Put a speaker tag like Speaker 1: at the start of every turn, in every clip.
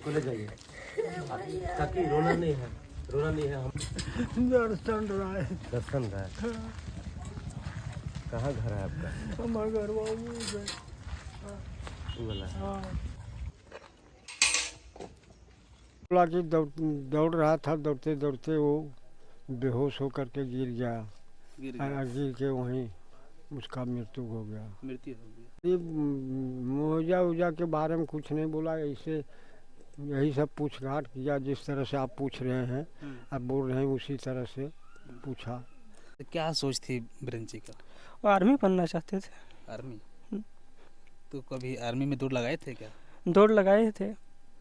Speaker 1: को ले जाइए। ताकि रोना नहीं है, रोना नहीं है। हम
Speaker 2: दर्शन राय
Speaker 1: दर्शन राय, कहाँ घर है आपका?
Speaker 2: हमारे घर बाबू है।
Speaker 1: वो वाला है।
Speaker 2: हाँ बोला कि दौड़ रहा था, दौड़ते दौड़ते वो बेहोश होकर के गिर गया। गिर के वहीं उसका मृत्यु हो गया। ये मुआवजा उजा के बारे में कुछ नहीं बोला, ऐसे यही सब पूछगाछ किया जिस तरह से आप पूछ रहे हैं, आप बोल रहे हैं उसी तरह से पूछा।
Speaker 3: तो क्या सोच थी बिरंची का?
Speaker 4: वो आर्मी बनना चाहते थे।
Speaker 3: आर्मी? तो कभी आर्मी में दौड़ लगाए थे क्या?
Speaker 4: दौड़ लगाए थे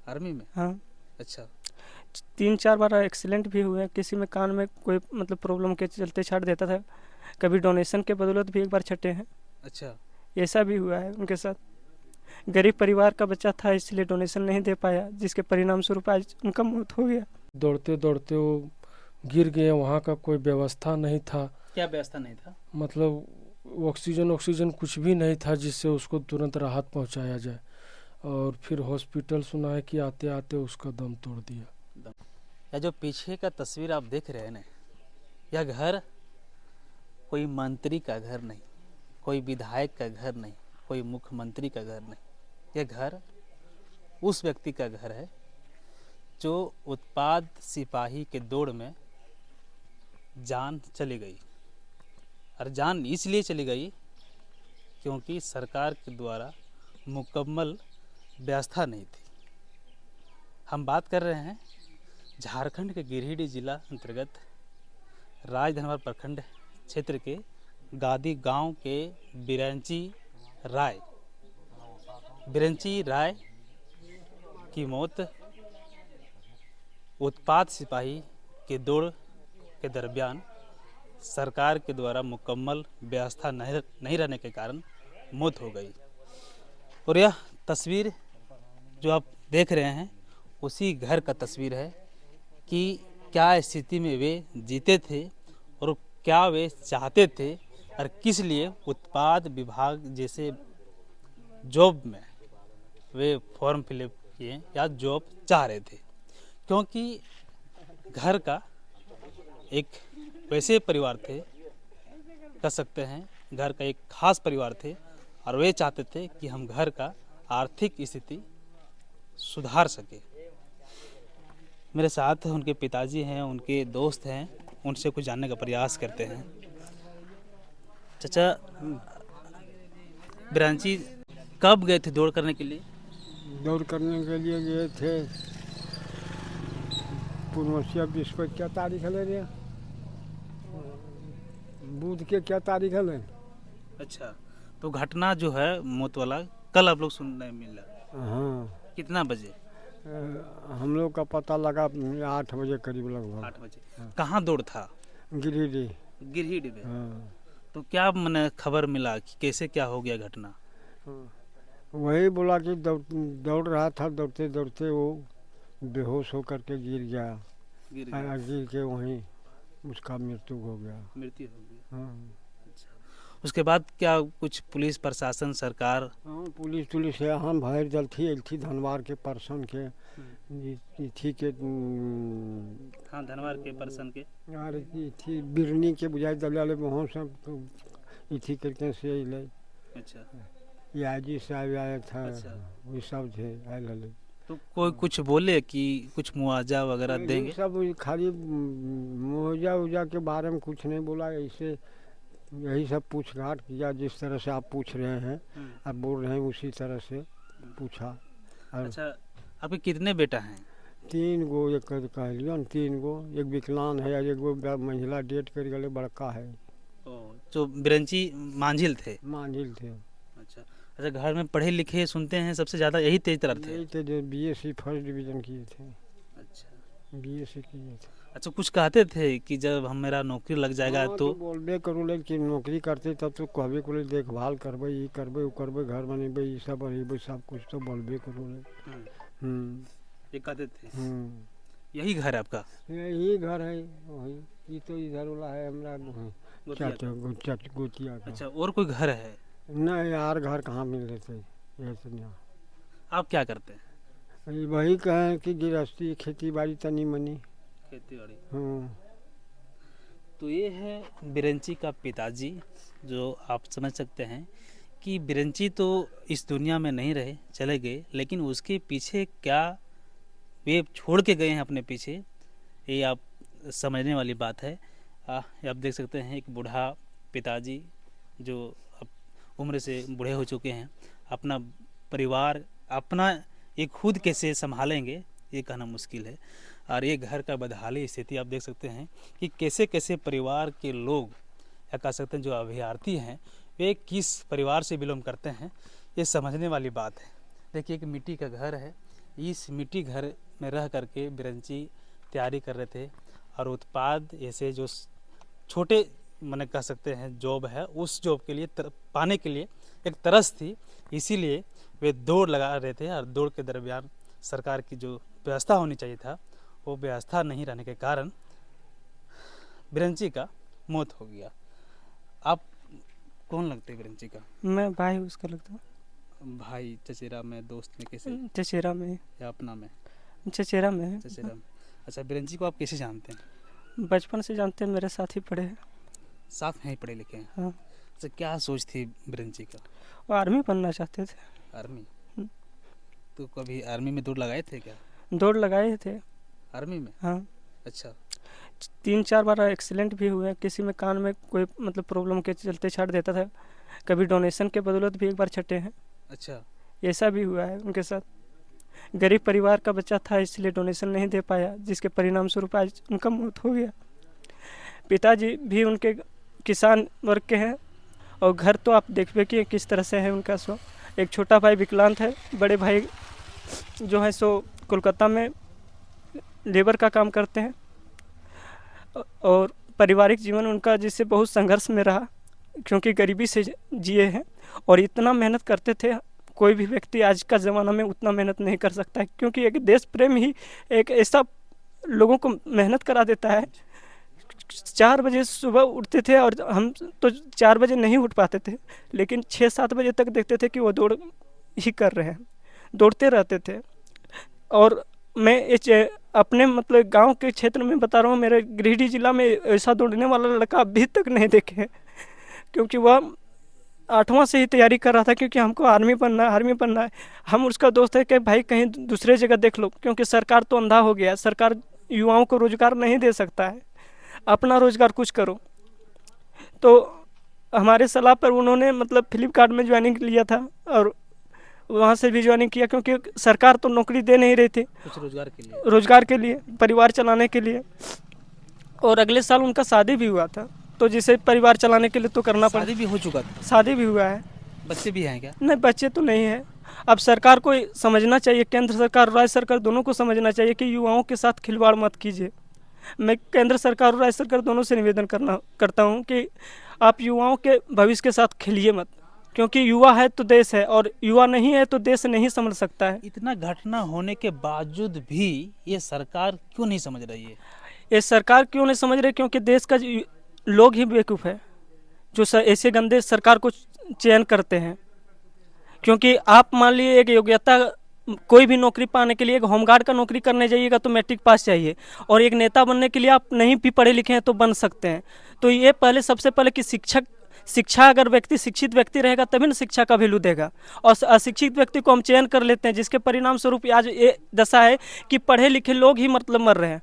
Speaker 3: आर्मी में?
Speaker 4: हाँ।
Speaker 3: अच्छा।
Speaker 4: 3-4 बार एक्सीडेंट भी हुए, किसी में कान में कोई मतलब प्रॉब्लम के चलते छाट देता था, कभी डोनेशन के बदौलत भी एक बार छटे हैं।
Speaker 3: अच्छा।
Speaker 4: ऐसा भी हुआ है उनके साथ। गरीब परिवार का बच्चा था इसलिए डोनेशन नहीं दे पाया, जिसके परिणाम स्वरूप आज उनका मौत हो गया।
Speaker 5: दौड़ते दौड़ते वो गिर गए, वहाँ का कोई व्यवस्था नहीं था।
Speaker 3: क्या व्यवस्था नहीं था?
Speaker 5: मतलब ऑक्सीजन कुछ भी नहीं था जिससे उसको तुरंत राहत पहुँचाया जाए, और फिर हॉस्पिटल सुना है कि आते आते उसका दम तोड़ दिया।
Speaker 3: या जो पीछे का तस्वीर आप देख रहे हैं ना, यह घर कोई मंत्री का घर नहीं, कोई विधायक का घर नहीं, कोई मुख्यमंत्री का घर नहीं। यह घर उस व्यक्ति का घर है जो उत्पाद सिपाही के दौड़ में जान चली गई। और जान इसलिए चली गई क्योंकि सरकार के द्वारा मुकम्मल व्यवस्था नहीं थी। हम बात कर रहे हैं झारखंड के गिरिडीह जिला अंतर्गत राजधनवर प्रखंड क्षेत्र के गादी गांव के बिरंची राय की मौत उत्पाद सिपाही के दौड़ के दरमियान सरकार के द्वारा मुकम्मल व्यवस्था नहीं रहने के कारण मौत हो गई। और यह तस्वीर जो आप देख रहे हैं उसी घर का तस्वीर है कि क्या स्थिति में वे जीते थे और क्या वे चाहते थे और किस लिए उत्पाद विभाग जैसे जॉब में वे फॉर्म फिलअप किए या जॉब चाह रहे थे। क्योंकि घर का एक वैसे परिवार थे, कह सकते हैं घर का एक खास परिवार थे, और वे चाहते थे कि हम घर का आर्थिक स्थिति सुधार सके। मेरे साथ उनके पिताजी हैं, उनके दोस्त हैं, उनसे कुछ जानने का प्रयास करते हैं। चाचा, बिरांची कब गए थे दौड़ करने के लिए?
Speaker 2: दौड़ करने के लिए गए थे पूर्णसिया विश्व क्या तारीख है रे, बुध के क्या तारीख है?
Speaker 3: अच्छा, तो घटना जो है मौत वाला कल आप लोग सुनने मिला?
Speaker 2: हाँ।
Speaker 3: कितना बजे?
Speaker 2: हम लोग का पता लगा 8 बजे करीब लगभग।
Speaker 3: 8 बजे। हाँ। कहाँ दौड़ था? गिरिडीह में।
Speaker 2: हाँ।
Speaker 3: तो क्या मैंने खबर मिला कि कैसे क्या हो गया घटना?
Speaker 2: वही बोला कि दौड़ रहा था, दौड़ते दौड़ते वो बेहोश होकर के गिर गया। गिर के वहीं उसका मृत्यु हो गया। हाँ।
Speaker 3: अच्छा। उसके बाद क्या कुछ पुलिस प्रशासन सरकार?
Speaker 2: हाँ, पुलिस यहाँ भैर जल थी धनवार के पर्सन के थी के
Speaker 3: हाँ, धनवार के पर्सन के
Speaker 2: यार थी बिरनी के बुझाई दलाले वहाँ सब इथी करके से ले।
Speaker 3: अच्छा।
Speaker 2: याजी साहब आया था।
Speaker 3: अच्छा।
Speaker 2: वो सब थे आए।
Speaker 3: तो कोई कुछ बोले कि कुछ मुआवजा वगैरह देंगे?
Speaker 2: सब खाली मुआवजा उजा के बारे में कुछ नहीं बोला, ऐसे यही सब पूछगाछ किया जिस तरह से आप पूछ रहे हैं, आप बोल रहे हैं उसी तरह से पूछा।
Speaker 3: अच्छा, आपके कितने बेटा हैं?
Speaker 2: 3 गो, एक कह लियो न 3 गो, एक विकलांग है, एक गो महिला डेट कर गए, बड़का है।
Speaker 3: तो बिरंची मांझिल थे?
Speaker 2: मांझिल थे।
Speaker 3: अच्छा। अच्छा, घर में पढ़े लिखे सुनते हैं सबसे ज़्यादा यही तेज तरफ थे?
Speaker 2: यही थे जो BSc फर्स्ट डिवीज़न किए थे।
Speaker 3: अच्छा।
Speaker 2: BSc किए थे।
Speaker 3: अच्छा, कुछ कहते थे कि जब हम मेरा नौकरी लग जाएगा?
Speaker 2: हाँ,
Speaker 3: तो
Speaker 2: बोलबे करो ले कि नौकरी करते तब तो कहबे करो देखभाल करबे, ये करबे वो करबे, घर बनेबे, ये सब बनेबे, सब कुछ तो बोलबे करो ले।
Speaker 3: ये कहते थे।
Speaker 4: यही घर है आपका?
Speaker 2: यही घर है वही, ये तो इधर वाला है हमारा गोतिया का।
Speaker 4: अच्छा, और कोई घर है?
Speaker 2: नहीं यार, घर कहाँ मिल रहे थे।
Speaker 4: आप क्या करते हैं?
Speaker 2: वही कहें कि गृहस्थी खेती बाड़ी तनी मनी।
Speaker 3: खेती बाड़ी।
Speaker 2: हाँ।
Speaker 3: तो ये है बिरंची का पिताजी, जो आप समझ सकते हैं कि बिरंची तो इस दुनिया में नहीं रहे, चले गए, लेकिन उसके पीछे क्या वे छोड़ के गए हैं अपने पीछे, ये आप समझने वाली बात है। आप देख सकते हैं एक बूढ़ा पिताजी जो अब उम्र से बूढ़े हो चुके हैं, अपना परिवार अपना ये खुद कैसे संभालेंगे ये कहना मुश्किल है। और ये घर का बदहाली स्थिति आप देख सकते हैं कि कैसे कैसे परिवार के लोग, या कह सकते हैं जो अभ्यर्थी हैं, वे किस परिवार से बिलोंग करते हैं, ये समझने वाली बात है। देखिए एक मिट्टी का घर है, इस मिट्टी घर में रह करके बिरंची तैयारी कर रहे थे, और उत्पाद ऐसे जो छोटे मैंने कह सकते हैं जॉब है, उस जॉब के लिए पाने के लिए एक तरस थी, इसीलिए वे दौड़ लगा रहे थे। और दौड़ के दरमियान सरकार की जो व्यवस्था होनी चाहिए था, वो व्यवस्था नहीं रहने के कारण बिरंची का मौत हो गया। आप कौन लगते हैं बिरंची का?
Speaker 4: मैं भाई उसका लगता हूँ।
Speaker 3: भाई, चचेरा में, दोस्त में, कैसे?
Speaker 4: चचेरा में।
Speaker 3: या अपना में?
Speaker 4: चचेरा में है।
Speaker 3: चचेरा में। अच्छा, बिरंची को आप कैसे जानते हैं?
Speaker 4: बचपन से जानते हैं, मेरे साथ ही पढ़े हैं।
Speaker 3: साथ में ही पढ़े लिखे हैं?
Speaker 4: हाँ।
Speaker 3: अच्छा, क्या सोच थी बिरंची का?
Speaker 4: वो आर्मी बनना चाहते थे।
Speaker 3: आर्मी? तो कभी आर्मी में दौड़ लगाए थे क्या?
Speaker 4: दौड़ लगाए थे
Speaker 3: आर्मी में?
Speaker 4: हाँ।
Speaker 3: अच्छा।
Speaker 4: 3-4 बार एक्सीडेंट भी हुए, किसी में कान में कोई मतलब प्रॉब्लम के चलते छाट देता था, कभी डोनेशन के बदौलत भी एक बार छटे हैं।
Speaker 3: अच्छा।
Speaker 4: ऐसा भी हुआ है उनके साथ। गरीब परिवार का बच्चा था, इसलिए डोनेशन नहीं दे पाया, जिसके परिणाम स्वरूप आज उनका मौत हो गया। पिताजी भी उनके किसान वर्ग के हैं, और घर तो आप देखिए कि किस तरह से है उनका। सो एक छोटा भाई विकलांग है, बड़े भाई जो है सो कोलकाता में लेबर का काम करते हैं, और पारिवारिक जीवन उनका जिससे बहुत संघर्ष में रहा, क्योंकि गरीबी से जिए हैं। और इतना मेहनत करते थे, कोई भी व्यक्ति आज का ज़माना में उतना मेहनत नहीं कर सकता है, क्योंकि एक देश प्रेम ही एक ऐसा लोगों को मेहनत करा देता है। 4 बजे सुबह उठते थे, और हम तो 4 बजे नहीं उठ पाते थे, लेकिन 6-7 बजे तक देखते थे कि वो दौड़ ही कर रहे हैं, दौड़ते रहते थे। और मैं अपने मतलब गांव के क्षेत्र में बता रहा हूँ, मेरे गिरिडीह जिला में ऐसा दौड़ने वाला लड़का अभी तक नहीं देखे हैं, क्योंकि वह 8वां से ही तैयारी कर रहा था, क्योंकि हमको आर्मी बनना है, आर्मी बनना है। हम उसका दोस्त है कि भाई कहीं दूसरे जगह देख लो, क्योंकि सरकार तो अंधा हो गया, सरकार युवाओं को रोजगार नहीं दे सकता है, अपना रोजगार कुछ करो। तो हमारे सलाह पर उन्होंने मतलब फ्लिपकार्ट में ज्वाइनिंग लिया था, और वहाँ से भी ज्वाइनिंग किया, क्योंकि सरकार तो नौकरी दे नहीं रही थी,
Speaker 3: कुछ
Speaker 4: रोजगार के लिए, परिवार चलाने के लिए। और अगले साल उनका शादी भी हुआ था, तो जिसे परिवार चलाने के लिए तो करना पड़ा।
Speaker 3: शादी भी हो चुका था?
Speaker 4: शादी भी हुआ है।
Speaker 3: बच्चे भी हैं क्या?
Speaker 4: नहीं, बच्चे तो नहीं है। अब सरकार को समझना चाहिए, केंद्र सरकार, राज्य सरकार दोनों को समझना चाहिए कि युवाओं के साथ खिलवाड़ मत कीजिए। मैं केंद्र सरकार और राज्य सरकार दोनों से निवेदन करता हूं कि आप युवाओं के भविष्य के साथ खेलिए मत, क्योंकि युवा है तो देश है, और युवा नहीं है तो देश नहीं समझ सकता है।
Speaker 3: इतना घटना होने के बावजूद भी ये सरकार क्यों नहीं समझ रही है?
Speaker 4: ये सरकार क्यों नहीं समझ रही? क्योंकि देश का लोग ही बेवकूफ़ है, जो ऐसे गंदे सरकार को चयन करते हैं। क्योंकि आप मान लीजिए एक योग्यता, कोई भी नौकरी पाने के लिए, एक होमगार्ड का नौकरी करने जाइएगा तो मैट्रिक पास चाहिए, और एक नेता बनने के लिए आप नहीं भी पढ़े लिखे हैं तो बन सकते हैं। तो ये पहले सबसे पहले कि शिक्षा अगर व्यक्ति शिक्षित व्यक्ति रहेगा तभी ना शिक्षा का वैल्यू देगा, और अशिक्षित व्यक्ति को हम चयन कर लेते हैं, जिसके परिणाम स्वरूप आज ये दशा है कि पढ़े लिखे लोग ही मतलब मर रहे हैं।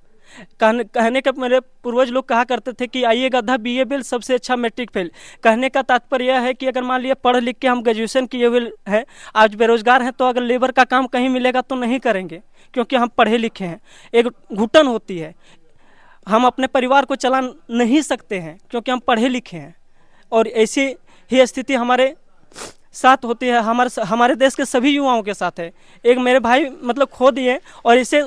Speaker 4: कहने का मेरे पूर्वज लोग कहा करते थे कि आइए गधा बीए फेल, सबसे अच्छा मैट्रिक फेल। कहने का तात्पर्य यह है कि अगर मान लिया पढ़ लिख के हम ग्रेजुएशन किए हुए हैं, आज बेरोजगार हैं, तो अगर लेबर का काम कहीं मिलेगा तो नहीं करेंगे, क्योंकि हम पढ़े लिखे हैं। एक घुटन होती है, हम अपने परिवार को चला नहीं सकते हैं क्योंकि हम पढ़े लिखे हैं, और ऐसी ही स्थिति हमारे साथ होती है, हमारे देश के सभी युवाओं के साथ है। एक मेरे भाई मतलब खो दिए, और ऐसे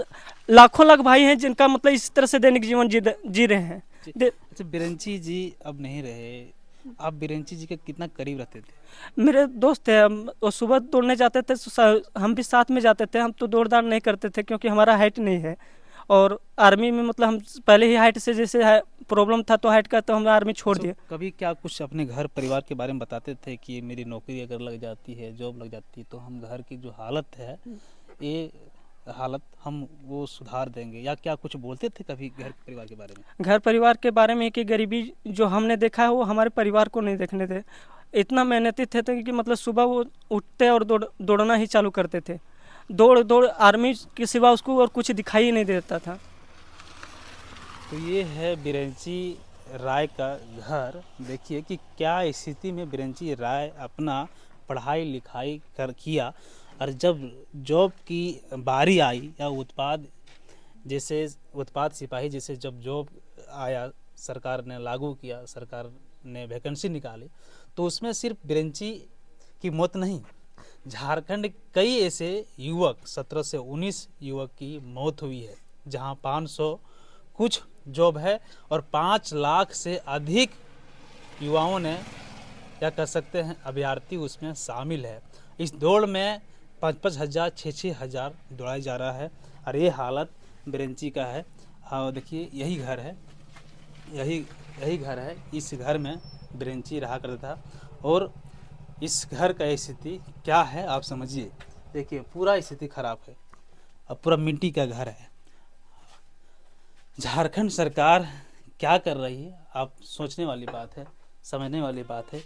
Speaker 4: लाखों लाख भाई हैं जिनका मतलब इस तरह से दैनिक जीवन जी रहे हैं।
Speaker 3: अच्छा, बिरंची जी अब नहीं रहे, आप बिरंची जी के कितना करीब रहते थे?
Speaker 4: मेरे दोस्त थे, वो सुबह दौड़ने जाते थे, हम भी साथ में जाते थे। हम तो दौड़ नहीं करते थे क्योंकि हमारा हाइट नहीं है, और आर्मी में मतलब हम पहले ही हाइट से जैसे प्रॉब्लम था तो हाइट का, तो हमने आर्मी छोड़ दिया।
Speaker 3: कभी क्या कुछ अपने घर परिवार के बारे में बताते थे कि मेरी नौकरी अगर लग जाती है, जॉब लग जाती है, तो हम घर की जो हालत है ये हालत हम वो सुधार देंगे, या क्या कुछ बोलते थे कभी घर परिवार के बारे में?
Speaker 4: घर परिवार के बारे में कि गरीबी जो हमने देखा है वो हमारे परिवार को नहीं देखने थे। इतना मेहनती थे कि मतलब सुबह वो उठते और दौड़ना ही चालू करते थे। दौड़ आर्मी के सिवा उसको और कुछ दिखाई ही नहीं देता था।
Speaker 3: तो ये है बिरेंची राय का घर। देखिए कि क्या स्थिति में बिरेंची राय अपना पढ़ाई लिखाई किया, और जब जॉब की बारी आई या उत्पाद सिपाही जैसे जब जॉब आया, सरकार ने लागू किया, सरकार ने वैकेंसी निकाली, तो उसमें सिर्फ बिरेंची की मौत नहीं, झारखंड कई ऐसे युवक 17 से 19 युवक की मौत हुई है, जहां 500 कुछ जॉब है और 5 लाख से अधिक युवाओं ने, क्या कर सकते हैं, अभ्यर्थी उसमें शामिल है। इस दौड़ में 5-5 हज़ार 6-6 हज़ार दौड़ाया जा रहा है, और ये हालत बिरेंची का है। हाँ देखिए यही घर है, यही घर है। इस घर में बिरेंची रहा करता था, और इस घर का स्थिति क्या है आप समझिए। देखिए पूरा स्थिति खराब है, अब पूरा मिट्टी का घर है। झारखंड सरकार क्या कर रही है, आप सोचने वाली बात है, समझने वाली बात है।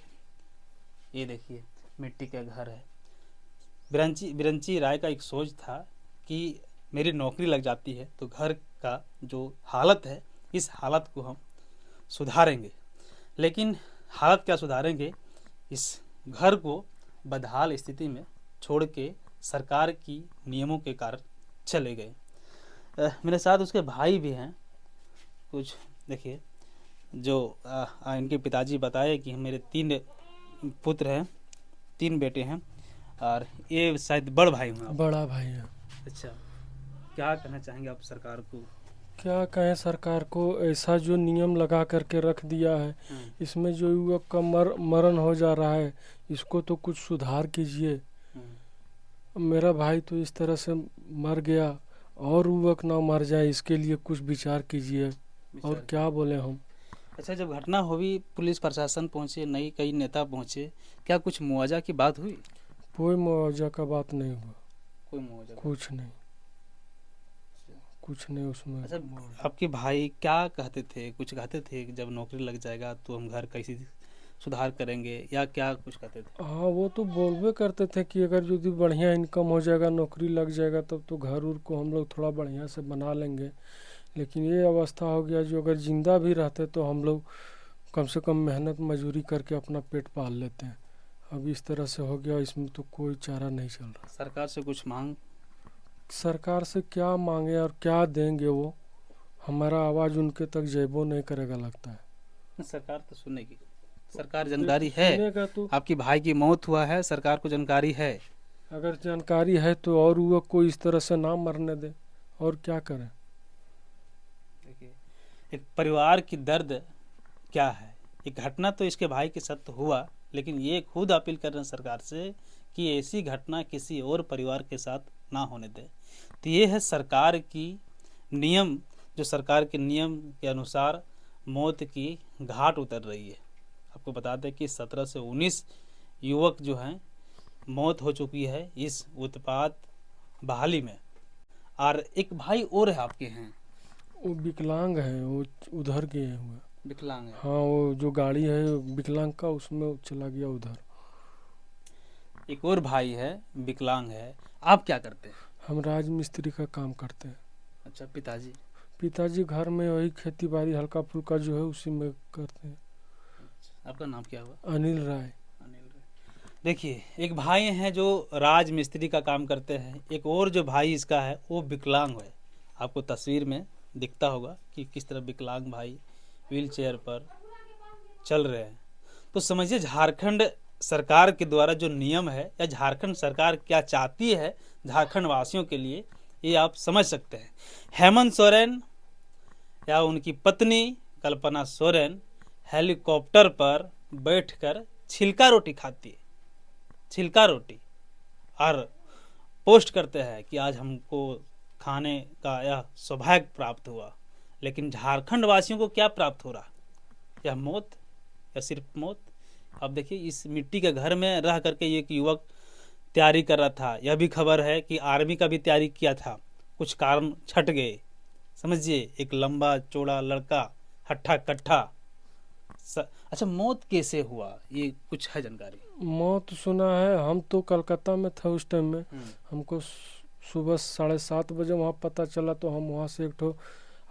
Speaker 3: ये देखिए मिट्टी का घर है। बिरेंची राय का एक सोच था कि मेरी नौकरी लग जाती है तो घर का जो हालत है, इस हालत को हम सुधारेंगे। लेकिन हालत क्या सुधारेंगे, इस घर को बदहाल स्थिति में छोड़ के सरकार की नियमों के कारण चले गए। मेरे साथ उसके भाई भी हैं कुछ। देखिए जो इनके पिताजी बताए कि मेरे 3 पुत्र हैं, 3 बेटे हैं, और ये शायद बड़ भाई हूँ आप?
Speaker 5: बड़ा भाई है।
Speaker 3: अच्छा, क्या कहना चाहेंगे आप सरकार को?
Speaker 5: क्या कहें सरकार को, ऐसा जो नियम लगा करके रख दिया है, इसमें जो युवक का मरण हो जा रहा है, इसको तो कुछ सुधार कीजिए। मेरा भाई तो इस तरह से मर गया, और युवक ना मर जाए इसके लिए कुछ विचार कीजिए। और क्या बोले हम।
Speaker 3: अच्छा, जब घटना हुई पुलिस प्रशासन पहुंचे, कई नेता पहुंचे, क्या कुछ मुआवजा की बात हुई?
Speaker 5: कोई मुआवजा का बात नहीं हुआ।
Speaker 3: कोई मुआवजा?
Speaker 5: कुछ नहीं उसमें।
Speaker 3: अच्छा, आपके भाई क्या कहते थे, कुछ कहते थे कि जब नौकरी लग जाएगा तो हम घर कैसे सुधार करेंगे, या क्या कुछ कहते थे?
Speaker 5: हाँ, वो तो बोलबे करते थे कि अगर यदि बढ़िया इनकम हो जाएगा, नौकरी लग जाएगा, तब तो घर उर को हम लोग थोड़ा बढ़िया से बना लेंगे। लेकिन ये अवस्था हो गया, जो अगर जिंदा भी रहते तो हम लोग कम से कम मेहनत मजदूरी करके अपना पेट पाल लेते हैं। अब इस तरह से हो गया, इसमें तो कोई चारा नहीं चल रहा।
Speaker 3: सरकार से कुछ मांग?
Speaker 5: सरकार से क्या मांगे और क्या देंगे, वो हमारा आवाज़ उनके तक जेबो नहीं करेगा लगता है।
Speaker 3: सरकार तो सुनेगी, सरकार जानकारी है।
Speaker 5: सुनेगा तो।
Speaker 3: आपकी भाई की मौत हुआ है, सरकार को जानकारी है।
Speaker 5: अगर जानकारी है तो और युवक को इस तरह से ना मरने दे, और क्या करें।
Speaker 3: देखिए एक परिवार की दर्द क्या है। एक घटना तो इसके भाई के साथ हुआ, लेकिन ये खुद अपील कर रहे हैं सरकार से कि ऐसी घटना किसी और परिवार के साथ ना होने दे। तो ये है सरकार की नियम, जो सरकार के नियम के अनुसार मौत की घाट उतर रही है। आपको बता दें कि 17 से 19 युवक जो हैं मौत हो चुकी है इस उत्पाद बहाली में। और एक भाई और है आपके हैं,
Speaker 5: वो विकलांग है, वो उधर गए हुए।
Speaker 3: विकलांग है?
Speaker 5: हाँ, वो जो गाड़ी है विकलांग का, उसमें वो चला गया उधर।
Speaker 3: एक और भाई है विकलांग है। आप क्या करते हैं?
Speaker 5: हम राजमिस्त्री का काम करते हैं।
Speaker 3: अच्छा, पिताजी?
Speaker 5: पिताजी घर में वही खेती बाड़ी हल्का फुल्का जो है उसी में करते हैं।
Speaker 3: आपका नाम क्या हुआ?
Speaker 5: अनिल राय।
Speaker 3: देखिए एक भाई हैं जो राज मिस्त्री का काम करते हैं, एक और जो भाई इसका है वो विकलांग है। आपको तस्वीर में दिखता होगा कि किस तरह विकलांग भाई व्हील चेयर पर चल रहे हैं। तो समझिए झारखंड सरकार के द्वारा जो नियम है, या झारखंड सरकार क्या चाहती है झारखंड वासियों के लिए, ये आप समझ सकते हैं। हेमंत सोरेन या उनकी पत्नी कल्पना सोरेन हेलीकॉप्टर पर बैठकर छिलका रोटी खाती है, छिलका रोटी, और पोस्ट करते हैं कि आज हमको खाने का यह सौभाग्य प्राप्त हुआ। लेकिन झारखंड वासियों को क्या प्राप्त हो रहा? यह मौत, या सिर्फ मौत। अब देखिए इस मिट्टी के घर में रह करके एक युवक तैयारी कर रहा था। यह भी खबर है कि आर्मी का भी तैयारी किया था, कुछ कारण छट गए, समझिए, एक लंबा चौड़ा लड़का, हट्ठा कट्ठा। अच्छा, मौत कैसे हुआ, ये कुछ है जानकारी?
Speaker 5: मौत सुना है, हम तो कलकत्ता में थे उस टाइम में, हमको सुबह 7:30 बजे वहाँ पता चला, तो हम वहाँ से एक ठो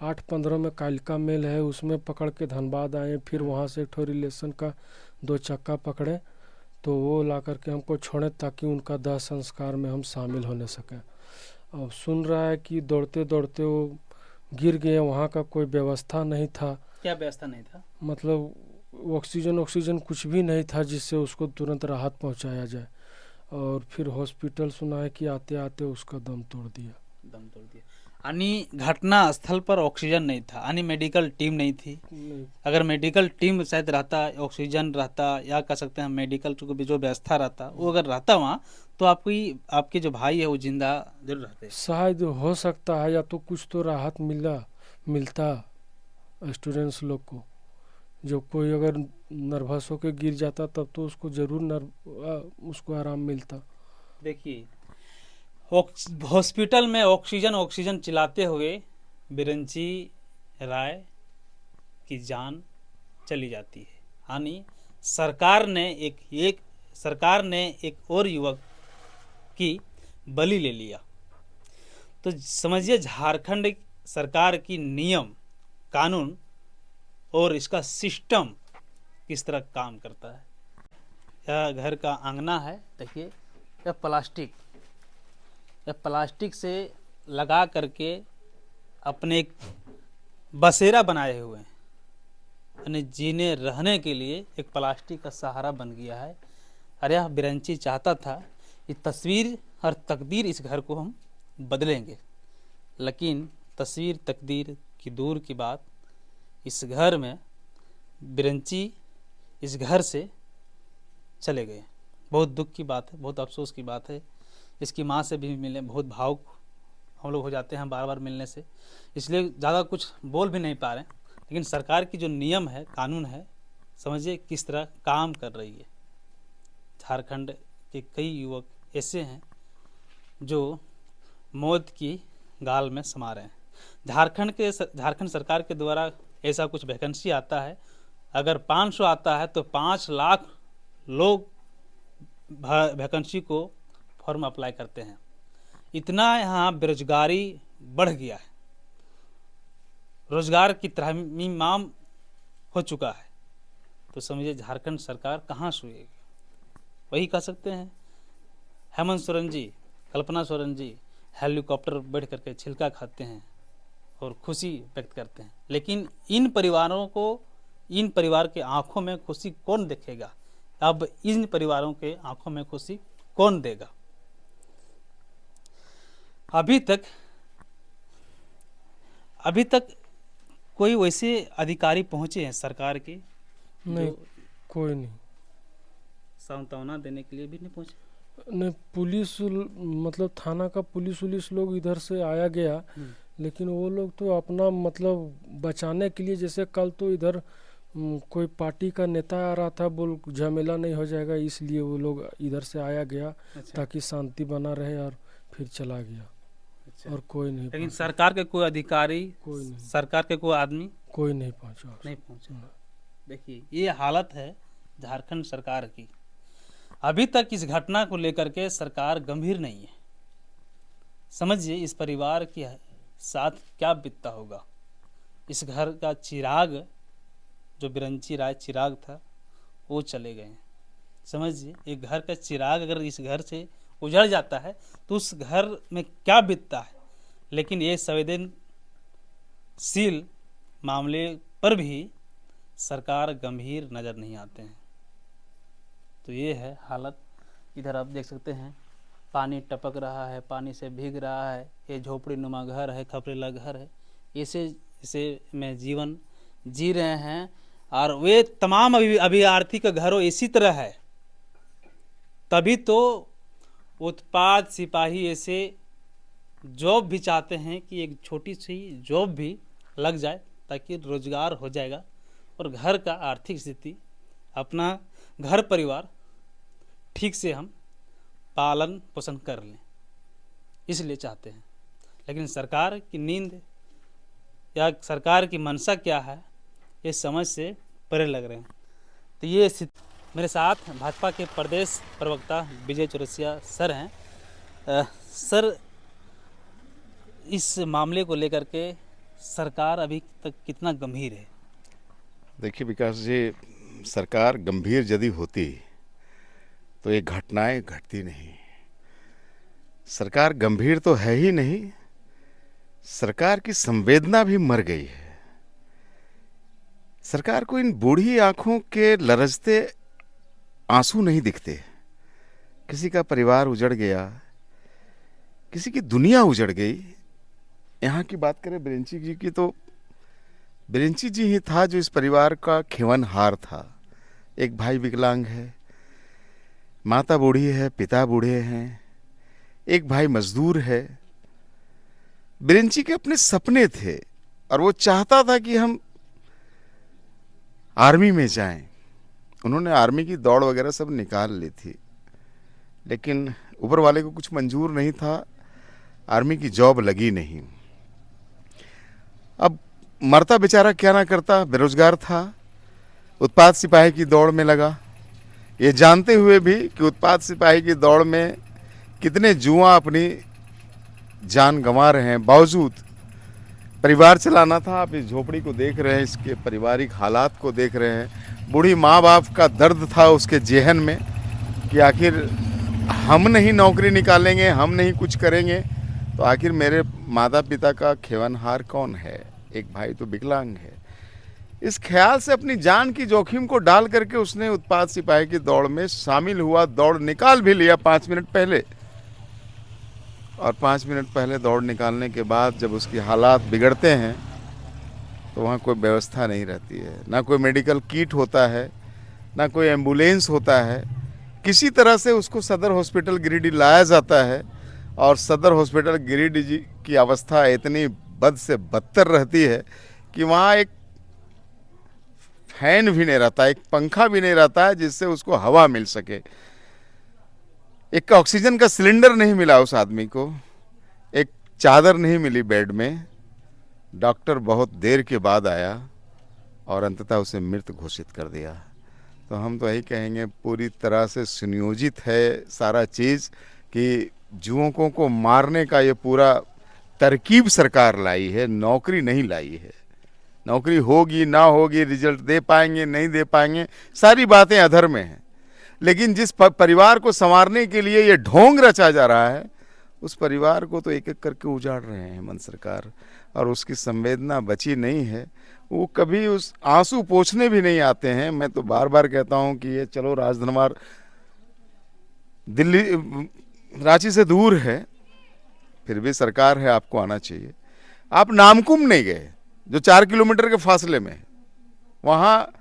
Speaker 5: 8:15 में कालिका मेल है उसमें पकड़ के धनबाद आए, फिर वहाँ से एक ठो रिलेशन का 2 चक्का पकड़े, तो वो ला करके हमको छोड़े ताकि उनका दाह संस्कार में हम शामिल होने सकें। अब सुन रहा है कि दौड़ते दौड़ते वो गिर गए, वहाँ का कोई व्यवस्था नहीं था।
Speaker 3: क्या व्यवस्था नहीं था?
Speaker 5: मतलब ऑक्सीजन कुछ भी नहीं था जिससे उसको तुरंत राहत पहुंचाया जाए, और फिर हॉस्पिटल सुना है कि आते आते उसका दम तोड़ दिया।
Speaker 3: यानी घटना स्थल पर ऑक्सीजन नहीं था, यानी मेडिकल टीम नहीं थी। अगर मेडिकल टीम शायद रहता, ऑक्सीजन रहता, या कह सकते हैं मेडिकल जो व्यवस्था रहता, वो अगर रहता वहाँ, तो आपके जो भाई है वो जिंदा जरूर रहते।
Speaker 5: शायद हो सकता है, या तो कुछ तो राहत मिलता स्टूडेंट्स लोग को। जब कोई अगर नर्वस होकर गिर जाता तब तो उसको जरूर उसको आराम मिलता।
Speaker 3: देखिए, हॉस्पिटल में ऑक्सीजन चिल्लाते हुए बिरंची राय की जान चली जाती है। यानी सरकार ने एक और युवक की बलि ले लिया। तो समझिए झारखंड सरकार की नियम कानून और इसका सिस्टम किस तरह काम करता है। यह घर का आंगना है, देखिए, यह प्लास्टिक से लगा करके अपने एक बसेरा बनाए हुए हैं, यानी जीने रहने के लिए एक प्लास्टिक का सहारा बन गया है। अरे यह बिरंची चाहता था कि तस्वीर और तकदीर इस घर को हम बदलेंगे, लेकिन तस्वीर तकदीर की दूर की बात, इस घर में बिरंची इस घर से चले गए। बहुत दुख की बात है, बहुत अफसोस की बात है। इसकी माँ से भी मिले, बहुत भावुक हम लोग हो जाते हैं बार बार मिलने से, इसलिए ज़्यादा कुछ बोल भी नहीं पा रहे हैं। लेकिन सरकार की जो नियम है, कानून है, समझिए किस तरह काम कर रही है। झारखंड के कई युवक ऐसे हैं जो मौत की गाल में समा रहे हैं। झारखंड सरकार के द्वारा ऐसा कुछ वैकेंसी आता है, अगर 500 आता है तो 5 लाख लोग वैकेंसी को फॉर्म अप्लाई करते हैं। इतना यहाँ बेरोजगारी बढ़ गया है, रोजगार की त्राहिमाम हो चुका है। तो समझिए झारखंड सरकार कहाँ सोएगी। वही कह सकते हैं, हेमंत सोरेन जी, कल्पना सोरेन जी हेलीकॉप्टर बैठ करके छिलका खाते हैं और खुशी व्यक्त करते हैं, लेकिन इन परिवार के आंखों में खुशी कौन देखेगा? अब इन परिवारों के आंखों में खुशी कौन देगा? अभी तक कोई वैसे अधिकारी पहुंचे हैं सरकार के?
Speaker 5: नहीं, कोई नहीं।
Speaker 3: सांत्वना देने के लिए भी नहीं पहुंचे?
Speaker 5: नहीं, पुलिस मतलब थाना का पुलिस लोग इधर से आया गया, लेकिन वो लोग तो अपना मतलब बचाने के लिए, जैसे कल तो इधर कोई पार्टी का नेता आ रहा था, बोल झमेला नहीं हो जाएगा, इसलिए वो लोग इधर से आया गया। अच्छा। ताकि शांति बना रहे, और फिर चला गया। अच्छा। और कोई नहीं।
Speaker 3: लेकिन सरकार के कोई अधिकारी,
Speaker 5: कोई नहीं,
Speaker 3: सरकार के कोई आदमी
Speaker 5: कोई नहीं पहुंचा।
Speaker 3: देखिए, ये हालत है झारखंड सरकार की। अभी तक इस घटना को लेकर के सरकार गंभीर नहीं है। समझिए इस परिवार के साथ क्या बीतता होगा। इस घर का चिराग, जो बिरंची राय चिराग था, वो चले गए। समझिए एक घर का चिराग अगर इस घर से उजड़ जाता है तो उस घर में क्या बीतता है। लेकिन ये संवेदनशील मामले पर भी सरकार गंभीर नज़र नहीं आते हैं। तो ये है हालत। इधर आप देख सकते हैं पानी टपक रहा है, पानी से भीग रहा है। ये झोपड़ी नुमा घर है, खपरेला घर है। इसे में जीवन जी रहे हैं, और वे तमाम अभ्यर्थी का घरों इसी तरह है। तभी तो उत्पाद सिपाही ऐसे जॉब भी चाहते हैं कि एक छोटी सी जॉब भी लग जाए ताकि रोजगार हो जाएगा और घर का आर्थिक स्थिति, अपना घर परिवार ठीक से हम पालन पोषण कर लें, इसलिए चाहते हैं। लेकिन सरकार की नींद या सरकार की मंशा क्या है ये समझ से परे लग रहे हैं। तो ये मेरे साथ भाजपा के प्रदेश प्रवक्ता विजय चौरसिया सर हैं। सर, इस मामले को लेकर के सरकार अभी तक कितना गंभीर है?
Speaker 6: देखिए विकास जी, सरकार गंभीर यदि होती तो ये घटनाएं घटती नहीं। सरकार गंभीर तो है ही नहीं, सरकार की संवेदना भी मर गई है। सरकार को इन बूढ़ी आंखों के लरजते आंसू नहीं दिखते। किसी का परिवार उजड़ गया, किसी की दुनिया उजड़ गई। यहाँ की बात करें बिरेंची जी की, तो बिरेंची जी ही था जो इस परिवार का खेवनहार था। एक भाई विकलांग है, माता बूढ़ी है, पिता बूढ़े हैं, एक भाई मजदूर है। बिरेंची के अपने सपने थे और वो चाहता था कि हम आर्मी में जाएं। उन्होंने आर्मी की दौड़ वगैरह सब निकाल ली थी, लेकिन ऊपर वाले को कुछ मंजूर नहीं था, आर्मी की जॉब लगी नहीं। अब मरता बेचारा क्या ना करता, बेरोजगार था, उत्पाद सिपाही की दौड़ में लगा। ये जानते हुए भी कि उत्पाद सिपाही की दौड़ में कितने जुआ अपनी जान गंवा रहे हैं, बावजूद परिवार चलाना था। आप इस झोपड़ी को देख रहे हैं, इसके पारिवारिक हालात को देख रहे हैं। बूढ़ी माँ बाप का दर्द था उसके जेहन में कि आखिर हम नहीं नौकरी निकालेंगे, हम नहीं कुछ करेंगे तो आखिर मेरे माता पिता का खेवनहार कौन है? एक भाई तो विकलांग है। इस ख्याल से अपनी जान की जोखिम को डाल करके उसने उत्पाद सिपाही की दौड़ में शामिल हुआ। दौड़ निकाल भी लिया 5 मिनट पहले, और 5 मिनट पहले दौड़ निकालने के बाद जब उसकी हालात बिगड़ते हैं तो वहाँ कोई व्यवस्था नहीं रहती है, ना कोई मेडिकल किट होता है, ना कोई एम्बुलेंस होता है। किसी तरह से उसको सदर हॉस्पिटल गिरिडीह लाया जाता है, और सदर हॉस्पिटल गिरिडीह की अवस्था इतनी बद से बदतर रहती है कि वहाँ एक फैन भी नहीं रहता, एक पंखा भी नहीं रहता है जिससे उसको हवा मिल सके। एक ऑक्सीजन का सिलेंडर नहीं मिला उस आदमी को, एक चादर नहीं मिली बेड में। डॉक्टर बहुत देर के बाद आया और अंततः उसे मृत घोषित कर दिया। तो हम तो यही कहेंगे, पूरी तरह से सुनियोजित है सारा चीज़ कि जुओं को मारने का ये पूरा तरकीब सरकार लाई है, नौकरी नहीं लाई है। नौकरी होगी ना होगी, रिजल्ट दे पाएंगे नहीं दे पाएंगे, सारी बातें अधर में हैं। लेकिन जिस परिवार को संवारने के लिए ये ढोंग रचा जा रहा है, उस परिवार को तो एक एक करके उजाड़ रहे हैं हेमंत सरकार, और उसकी संवेदना बची नहीं है। वो कभी उस आंसू पोंछने भी नहीं आते हैं। मैं तो बार बार कहता हूं कि ये चलो राजधनवार दिल्ली रांची से दूर है, फिर भी सरकार है, आपको आना चाहिए। आप नामकुम नहीं गए, जो 4 किलोमीटर के फासले में, वहाँ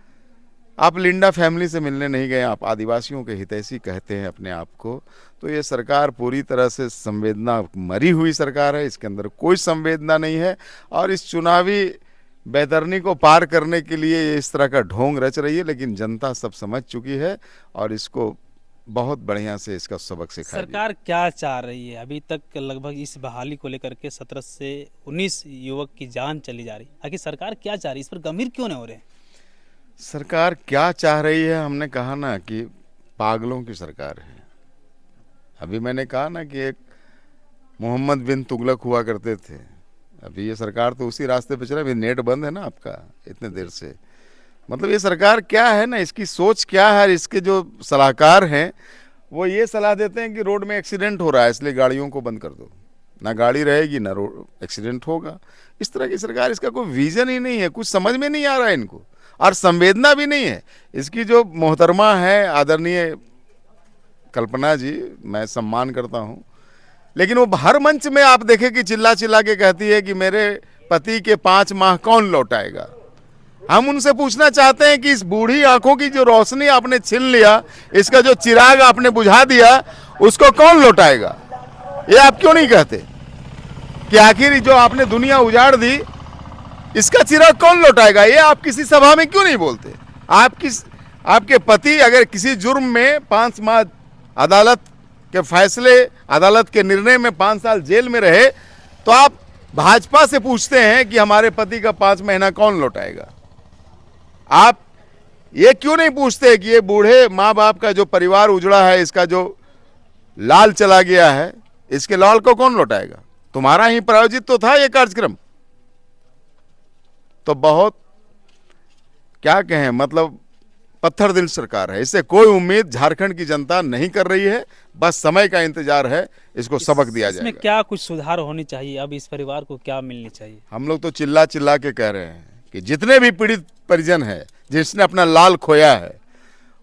Speaker 6: आप लिंडा फैमिली से मिलने नहीं गए। आप आदिवासियों के हितैषी कहते हैं अपने आप को। तो ये सरकार पूरी तरह से संवेदना मरी हुई सरकार है, इसके अंदर कोई संवेदना नहीं है, और इस चुनावी बेदरनी को पार करने के लिए ये इस तरह का ढोंग रच रही है। लेकिन जनता सब समझ चुकी है और इसको बहुत बढ़िया से इसका सबक सिखा दिया।
Speaker 3: सरकार क्या चाह रही है? अभी तक लगभग इस बहाली को लेकर के 17 से 19 युवक की जान चली जा रही। आखिर सरकार क्या चाह रही है? इस पर गंभीर क्यों नहीं हो रहे?
Speaker 6: सरकार क्या चाह रही है? हमने कहा ना कि पागलों की सरकार है। अभी मैंने कहा ना कि एक मोहम्मद बिन तुगलक हुआ करते थे, अभी ये सरकार तो उसी रास्ते पे चला। अभी नेट बंद है ना आपका इतने देर से। मतलब ये सरकार क्या है ना, इसकी सोच क्या है। इसके जो सलाहकार हैं वो ये सलाह देते हैं कि रोड में एक्सीडेंट हो रहा है इसलिए गाड़ियों को बंद कर दो, ना गाड़ी रहेगी ना रोड एक्सीडेंट होगा। इस तरह की सरकार, इसका कोई विजन ही नहीं है, कुछ समझ में नहीं आ रहा है इनको, और संवेदना भी नहीं है। इसकी जो मोहतरमा है आदरणीय कल्पना जी, मैं सम्मान करता हूँ, लेकिन वो हर मंच में आप देखें कि चिल्ला चिल्ला के कहती है कि मेरे पति के 5 माह कौन लौटाएगा। हम उनसे पूछना चाहते हैं कि इस बूढ़ी आंखों की जो रोशनी आपने छीन लिया, इसका जो चिराग आपने बुझा दिया, उसको कौन लौटाएगा? ये आप क्यों नहीं कहते कि आखिर जो आपने दुनिया उजाड़ दी, इसका चिराग कौन लौटाएगा? ये आप किसी सभा में क्यों नहीं बोलते? आपके पति अगर किसी जुर्म में 5 माह अदालत के फैसले, अदालत के निर्णय में 5 साल जेल में रहे, तो आप भाजपा से पूछते हैं कि हमारे पति का 5 महीना कौन लौटाएगा। आप ये क्यों नहीं पूछते कि ये बूढ़े माँ बाप का जो परिवार उजड़ा है, इसका जो लाल चला गया है, इसके लाल को कौन लौटाएगा? तुम्हारा ही प्रायोजित तो था ये कार्यक्रम। तो बहुत क्या कहें, मतलब पत्थर दिल सरकार है। इससे कोई उम्मीद झारखंड की जनता नहीं कर रही है, बस समय का इंतजार है, इसको सबक दिया जाएगा।
Speaker 3: इसमें क्या कुछ सुधार होनी चाहिए? अब इस परिवार को क्या मिलनी चाहिए?
Speaker 6: हम लोग तो चिल्ला चिल्ला के कह रहे हैं कि जितने भी पीड़ित परिजन है, जिसने अपना लाल खोया है,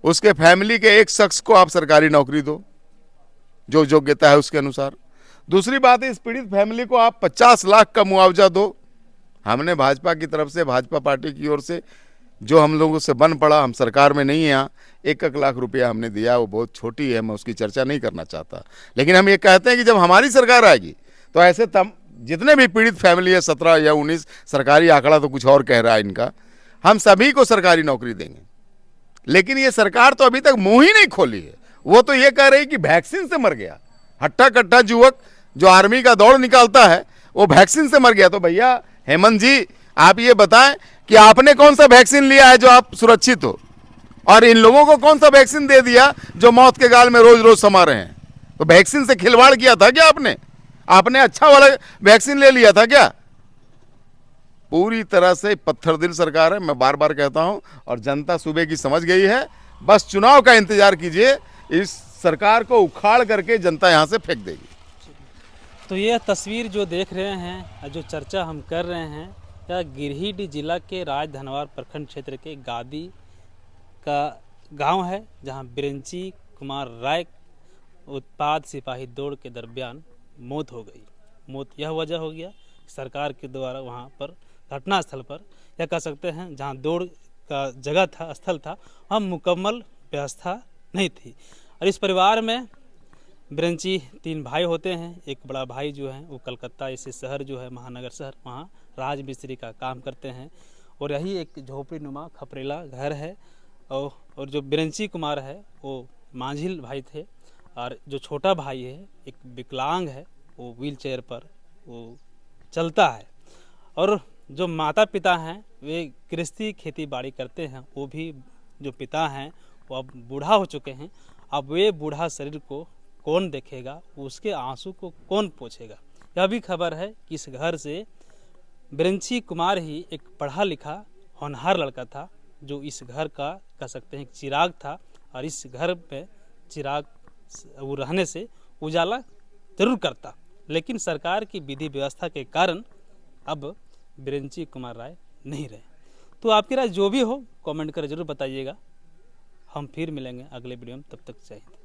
Speaker 6: उसके फैमिली के एक शख्स को आप सरकारी नौकरी दो जो योग्यता है उसके अनुसार। दूसरी बात है, इस पीड़ित फैमिली को आप 50 लाख का मुआवजा दो। हमने भाजपा की तरफ से, भाजपा पार्टी की ओर से जो हम लोगों से बन पड़ा, हम सरकार में नहीं है यहाँ, 1-1 लाख रुपया हमने दिया। वो बहुत छोटी है, मैं उसकी चर्चा नहीं करना चाहता, लेकिन हम ये कहते हैं कि जब हमारी सरकार आएगी तो ऐसे जितने भी पीड़ित फैमिली है, 17 या 19, सरकारी आंकड़ा तो कुछ और कह रहा है इनका, हम सभी को सरकारी नौकरी देंगे। लेकिन ये सरकार तो अभी तक मुंह ही नहीं खोली है। वो तो ये कह रही कि वैक्सीन से मर गया। हट्टा कट्टा युवक जो आर्मी का दौड़ निकालता है वो वैक्सीन से मर गया। तो भैया हेमंत जी, आप ये बताएं कि आपने कौन सा वैक्सीन लिया है जो आप सुरक्षित हो, और इन लोगों को कौन सा वैक्सीन दे दिया जो मौत के गाल में रोज रोज समा रहे हैं? तो वैक्सीन से खिलवाड़ किया था क्या आपने अच्छा वाला वैक्सीन ले लिया था क्या? पूरी तरह से पत्थर दिल सरकार है, मैं बार बार कहता हूं, और जनता सुबह की समझ गई है। बस चुनाव का इंतजार कीजिए, इस सरकार को उखाड़ करके जनता यहां से फेंक देगी।
Speaker 3: तो यह तस्वीर जो देख रहे हैं, जो चर्चा हम कर रहे हैं, यह गिरिडीह जिला के राजधनवार प्रखंड क्षेत्र के गादी का गांव है, जहां बिरंची कुमार राय उत्पाद सिपाही दौड़ के दरमियान मौत हो गई। मौत यह वजह हो गया सरकार के द्वारा वहां पर घटनास्थल पर, या कह सकते हैं जहां दौड़ का जगह था, स्थल था, वहाँ मुकम्मल व्यवस्था नहीं थी। और इस परिवार में बिरंची 3 भाई होते हैं। एक बड़ा भाई जो है वो कलकत्ता जैसे शहर जो है, महानगर शहर, वहाँ राज मिस्त्री का काम करते हैं, और यही एक झोपड़ी नुमा खपरेला घर है। और जो बिरंची कुमार है वो मांझिल भाई थे, और जो छोटा भाई है एक विकलांग है, वो व्हील चेयर पर वो चलता है। और जो माता पिता हैं वे गृहस्थी खेती बाड़ी करते हैं। वो भी जो पिता हैं वो अब बूढ़ा हो चुके हैं। अब वे बूढ़ा शरीर को कौन देखेगा, उसके आंसू को कौन पोंछेगा? यह भी खबर है कि इस घर से बिरंची कुमार ही एक पढ़ा लिखा होनहार लड़का था, जो इस घर का कह सकते हैं चिराग था, और इस घर में चिराग वो रहने से उजाला जरूर करता। लेकिन सरकार की विधि व्यवस्था के कारण अब बिरंची कुमार राय नहीं रहे। तो आपकी राय जो भी हो कमेंट कर जरूर बताइएगा। हम फिर मिलेंगे अगले वीडियो में, तब तक जय हिंद।